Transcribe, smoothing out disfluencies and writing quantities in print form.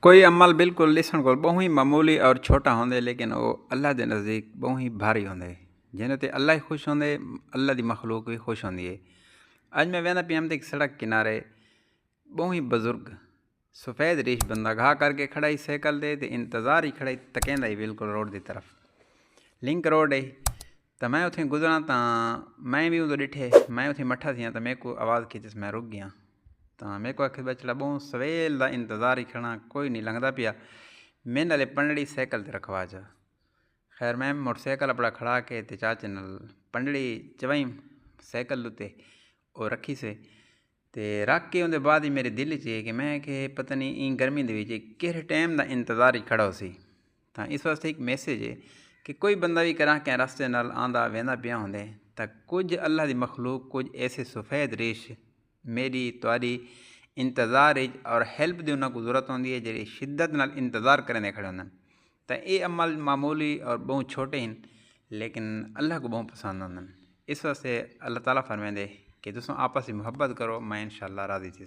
कोई अमल बिल्कुल ॾिसण को बहु ही मामूली और छोटा होंदे, लेकिन वो अल्लाह के नज़दीक बहु ही भारी होंदे, जिन्हें ते अल्लाह ही खुश होंदे, अल्लाह की मखलूक भी खुश होंदी है। अज मैं वेंदा पिया ते सड़क किनारे बहु ही बजुर्ग सफ़ेद रीश बंदा घाह करके खड़ा ही साइकिल दे ते इंतज़ार ही खड़ा ही तकेंदा ही बिल्कुल रोड की तरफ। लिंक रोड है तो मैं उथे गुजरा तो मैं भी उदो डिठे, मैं उथे मठा थियां तो मेरे को आवाज़ खींचस, मैं रुक गया। तो मेरे को आखिर बचड़ा बहु सवेल का इंतज़ार ही खड़ा, कोई नहीं लंघदा पिया, मैंने नाले पंडड़ी साइकिल ते रखवा जा। खैर मैं मोटरसाइकिल अपना खड़ा के ते चाचे नाल पंडड़ी चवई साइकिल उत्ते और रखी से ते रख के उनके बाद ही मेरे दिल च कि मैं कि पता नहीं इन गर्मी के किहड़े टाइम का इंतज़ार ही खड़ा हो सी। तो इस वास्ते एक मैसेज है कि कोई बंदा भी करा क्या रस्ते नाल आंदा वेंदा पिया होंदे तो कुछ अल्लाह की मखलूक, कुछ ऐसे सफ़ेद रेश मेरी तुहारी इंतज़ार और हैल्प की उन्होंने जरूरत होंदी है, जी शिद्दत नाल इंतज़ार करेंदे खड़े होंदे। तो ये अमल मामूली और बहुत छोटे हैं, लेकिन अल्लाह को बहुत पसंद होंदे। इस वास्ते अल्लाह ताला फरमाइंदे कि तुम आपस में मुहब्बत करो, मैं इंशाअल्लाह राज़ी थी।